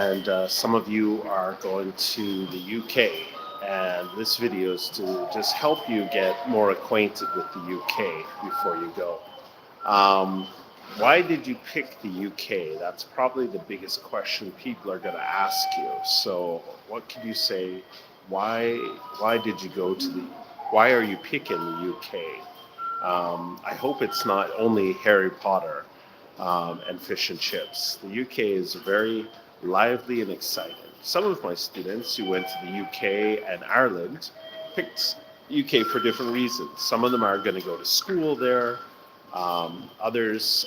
and some of you are going to the UK. And this video is to just help you get more acquainted with the UK before you go. Um, why did you pick the UK? That's probably the biggest question people are going to ask you. So, what could you say? Why why did you go to the? Why are you picking the UK? I hope it's not only Harry Potter and fish and chips. The UK is very lively and exciting. Some of my students who went to the UK and Ireland picked UK for different reasons. Some of them are going to go to school there. Others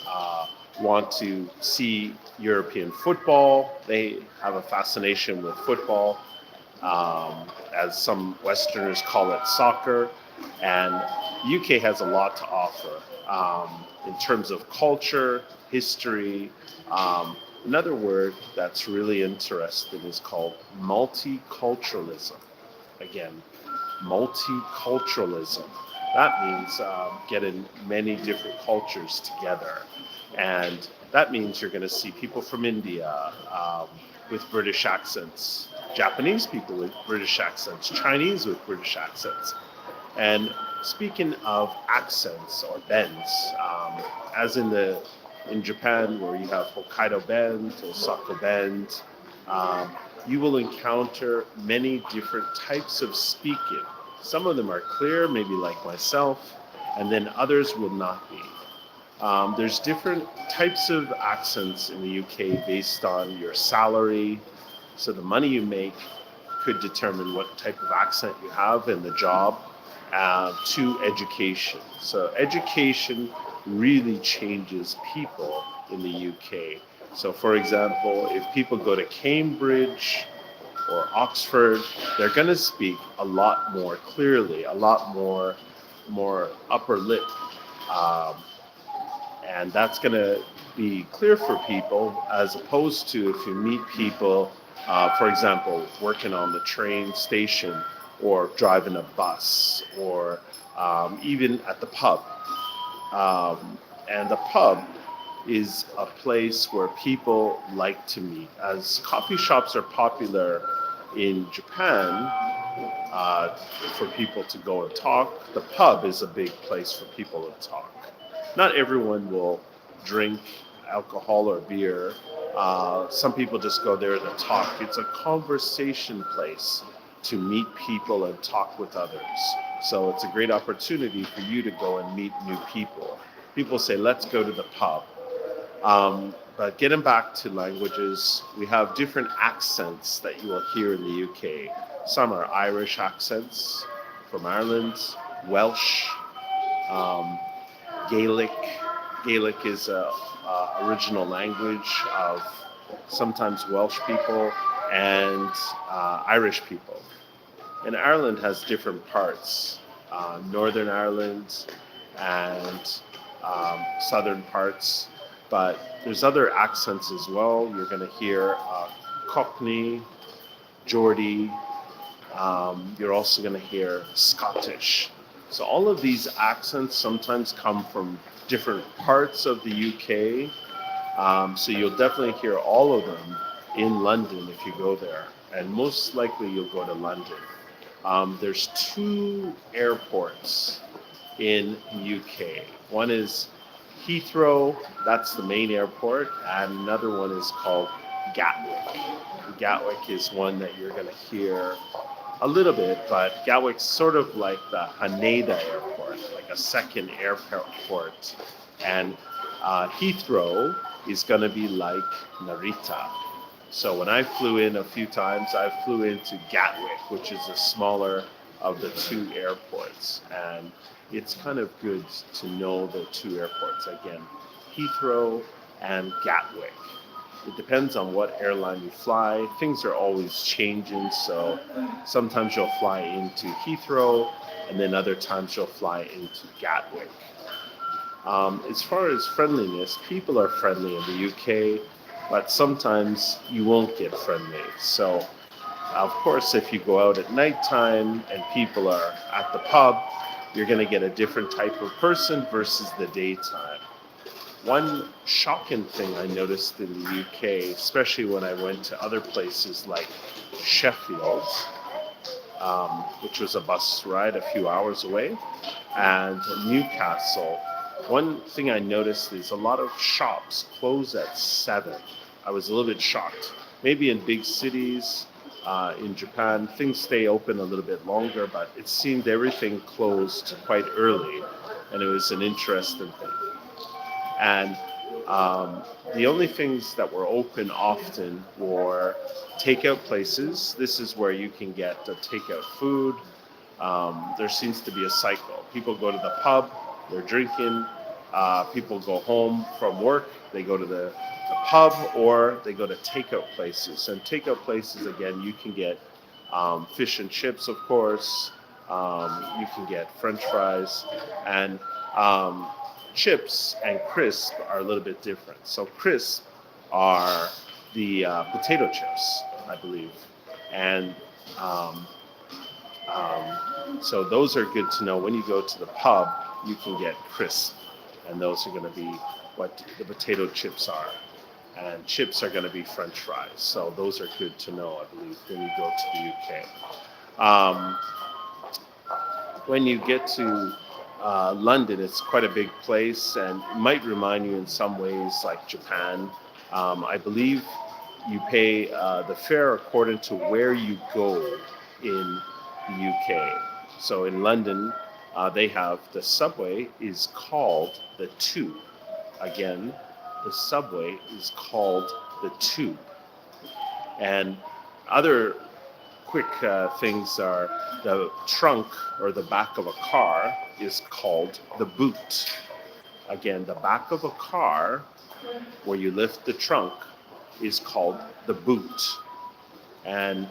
want to see European football. They have a fascination with football, as some Westerners call it soccer. And UK has a lot to offer in terms of culture, history. Um, Another word that's really interesting is called multiculturalism. Again, multiculturalism. That means getting many different cultures together. And that means you're going to see people from India with British accents, Japanese people with British accents, Chinese with British accents. And speaking of accents or bends, as in Japan where you have Hokkaido bend, Osaka bend, um, you will encounter many different types of speaking. Some of them are clear, maybe like myself, and then others will not be. There's different types of accents in the UK based on your salary. So the money you make could determine what type of accent you have in the job, to education. So education really changes people in the UK. So for example, if people go to Cambridge or Oxford, they're going to speak a lot more clearly, a lot more upper lip. Um, and that's going to be clear for people as opposed to if you meet people, for example, working on the train station or driving a bus or even at the pub. And the pub is a place where people like to meet. As coffee shops are popular in Japan, uh, for people to go and talk, the pub is a big place for people to talk. Not everyone will drink alcohol or beer. Some people just go there to talk. It's a conversation place to meet people and talk with others. So it's a great opportunity for you to go and meet new people. People say, let's go to the pub. But getting back to languages, we have different accents that you will hear in the UK. Some are Irish accents from Ireland, Welsh, um, Gaelic. Gaelic is a original language of sometimes Welsh people and Irish people. And Ireland has different parts, Northern Ireland and southern parts. But there's other accents as well. You're going to hear Cockney, Geordie. You're also going to hear Scottish. So all of these accents sometimes come from different parts of the UK. So you'll definitely hear all of them in London if you go there. And most likely you'll go to London. There's two airports in the UK. One is Heathrow, that's the main airport, and another one is called Gatwick. Gatwick is one that you're going to hear a little bit, but Gatwick's sort of like the Haneda airport, like a second airport. And Heathrow is going to be like Narita. So when I flew in a few times, I flew into Gatwick, which is the smaller of the two airports. And it's kind of good to know the two airports again, Heathrow and Gatwick. It depends on what airline you fly. Things are always changing, so sometimes you'll fly into Heathrow, and then other times you'll fly into Gatwick. As far as friendliness, people are friendly in the UK, but sometimes you won't get friendly. So, of course, if you go out at nighttime and people are at the pub, you're going to get a different type of person versus the daytime. One shocking thing I noticed in the UK, especially when I went to other places like Sheffield, which was a bus ride a few hours away, and Newcastle. One thing I noticed is a lot of shops close at 7. I was a little bit shocked. Maybe in big cities, in Japan, things stay open a little bit longer, but it seemed everything closed quite early, and it was an interesting thing. And the only things that were open often were takeout places. This is where you can get takeout food. There seems to be a cycle. People go to the pub, they're drinking. People go home from work, they go to the pub, or they go to takeout places. And takeout places, again, you can get fish and chips, of course. You can get French fries, and chips and crisp are a little bit different. So crisp are the potato chips, I believe, and um, so those are good to know. When you go to the pub, you can get crisp, and those are going to be what the potato chips are. And chips are going to be French fries. So those are good to know, I believe, when you go to the UK. When you get to London, it's quite a big place and might remind you in some ways like Japan. I believe you pay the fare according to where you go in the UK. So in London, they have the subway is called the Tube. Again, the subway is called the Tube. And other quick things are the trunk or the back of a car is called the boot. Again, the back of a car where you lift the trunk is called the boot. And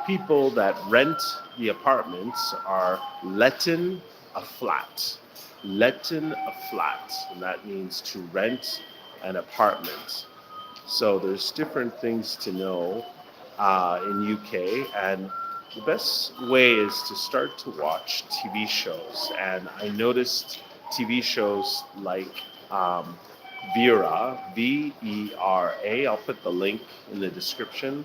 people that rent the apartments are letting a flat. Letting a flat. And that means to rent an apartment. So there's different things to know in UK, and the best way is to start to watch TV shows. And I noticed TV shows like Vera, Vera. I'll put the link in the description.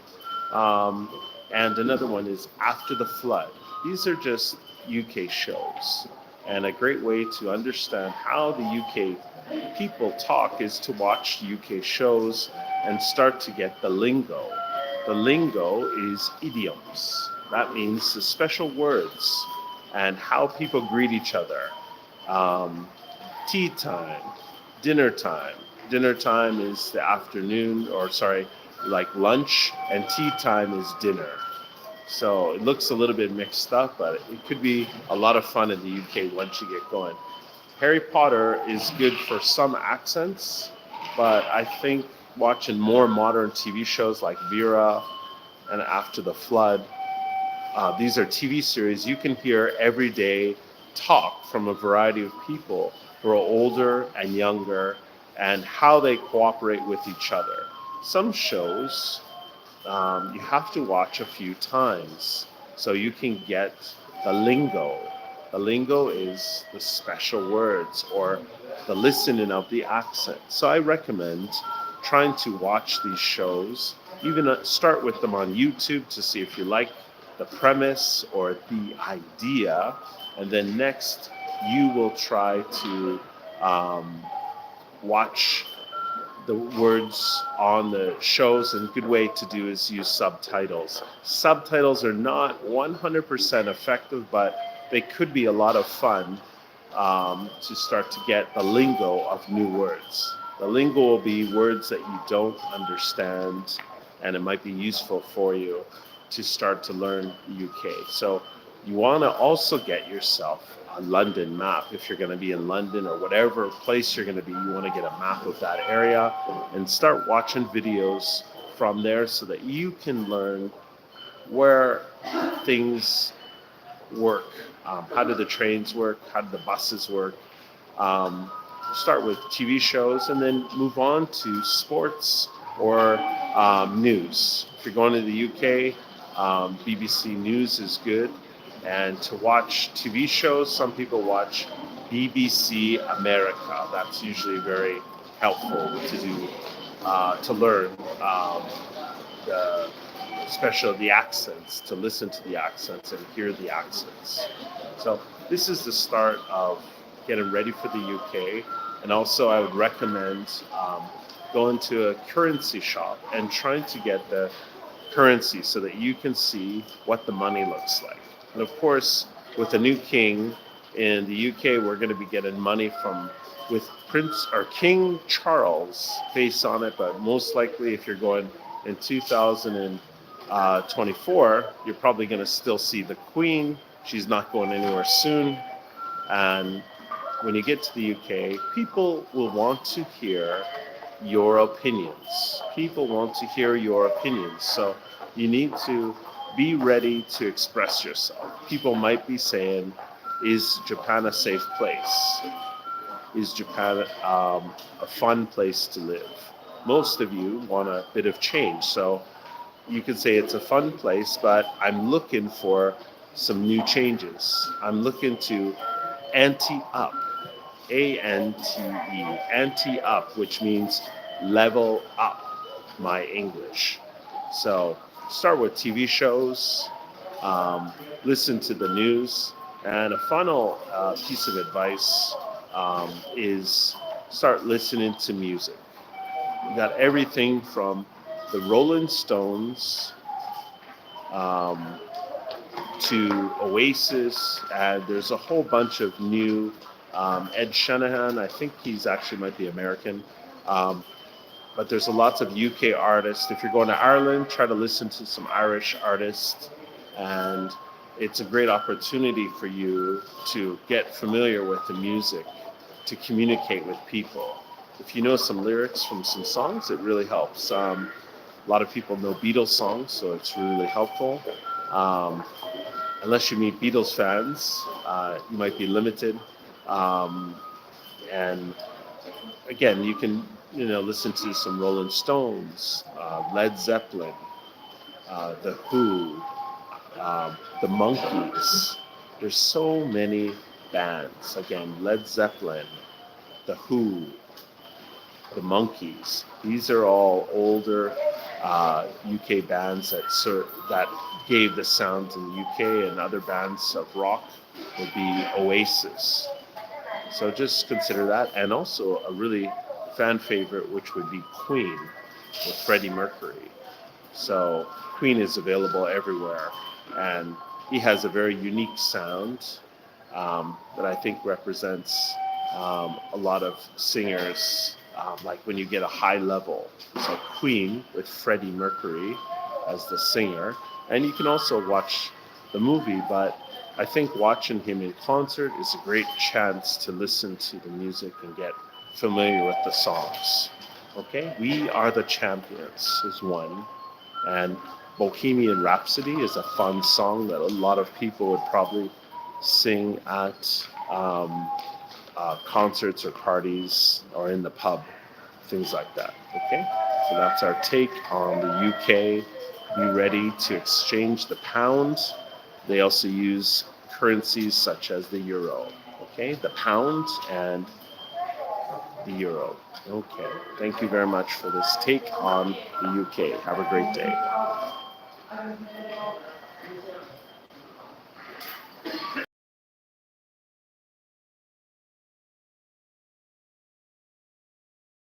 Um, and another one is After the Flood. These are just UK shows. And a great way to understand how the UK people talk is to watch UK shows and start to get the lingo. The lingo is idioms. That means the special words and how people greet each other. Um, Tea time, dinner time. Dinner time is the afternoon, or sorry, like lunch, and tea time is dinner. So it looks a little bit mixed up, but it could be a lot of fun in the UK once you get going. Harry Potter is good for some accents, but I think watching more modern TV shows like Vera and After the Flood, these are TV series you can hear everyday talk from a variety of people who are older and younger and how they cooperate with each other. Some shows you have to watch a few times so you can get the lingo. The lingo is the special words or the listening of the accent. So I recommend trying to watch these shows, even start with them on YouTube to see if you like the premise or the idea, and then next you will try to watch the words on the shows, and a good way to do is use subtitles. Subtitles are not 100% effective, but they could be a lot of fun to start to get the lingo of new words. The lingo will be words that you don't understand, and it might be useful for you to start to learn UK. So you want to also get yourself a London map. If you're going to be in London or whatever place you're going to be, you want to get a map of that area and start watching videos from there so that you can learn where things work. How do the trains work? How do the buses work? Start with TV shows and then move on to sports or news. If you're going to the UK, BBC News is good. And to watch TV shows, some people watch BBC America. That's usually very helpful to do to learn the especially the accents, to listen to the accents and hear the accents. So this is the start of getting ready for the UK. And also, I would recommend going to a currency shop and trying to get the currency so that you can see what the money looks like. And of course, with the new king in the UK, we're going to be getting money from with Prince or King Charles face on it, but most likely if you're going in 2024, you're probably going to still see the Queen. She's not going anywhere soon. And when you get to the UK, people will want to hear your opinions. People want to hear your opinions. So you need to be ready to express yourself. People might be saying, is Japan a safe place? Is Japan a fun place to live? Most of you want a bit of change. So you could say it's a fun place, but I'm looking for some new changes. I'm looking to ante up, A-N-T-E, ante up, which means level up my English. So start with TV shows, listen to the news, and a final piece of advice is start listening to music. You got everything from the Rolling Stones um, to Oasis, and there's a whole bunch of new Ed Sheeran. I think he's actually might be American. Um, but there's a lots of UK artists. If you're going to Ireland, try to listen to some Irish artists, and it's a great opportunity for you to get familiar with the music, to communicate with people. If you know some lyrics from some songs, it really helps. A lot of people know Beatles songs, so it's really helpful. Um, Unless you meet Beatles fans, you might be limited. Um, and again, you can listen to some Rolling Stones, Led Zeppelin, the Who, the Monkees. There's so many bands. Again, Led Zeppelin, the Who, the Monkees. These are all older UK bands that gave the sound in the UK, and other bands of rock would be Oasis. So just consider that, and also a really fan favorite, which would be Queen with Freddie Mercury. So Queen is available everywhere, and he has a very unique sound that I think represents a lot of singers, like when you get a high level. So Queen with Freddie Mercury as the singer, and you can also watch the movie, but I think watching him in concert is a great chance to listen to the music and get familiar with the songs. Okay, We Are the Champions is one, and Bohemian Rhapsody is a fun song that a lot of people would probably sing at concerts or parties or in the pub, things like that. Okay, so that's our take on the UK. Be ready to exchange the pound. They also use currencies such as the euro. Okay, the pound and the euro. Okay, thank you very much for this take on the UK. Have a great day.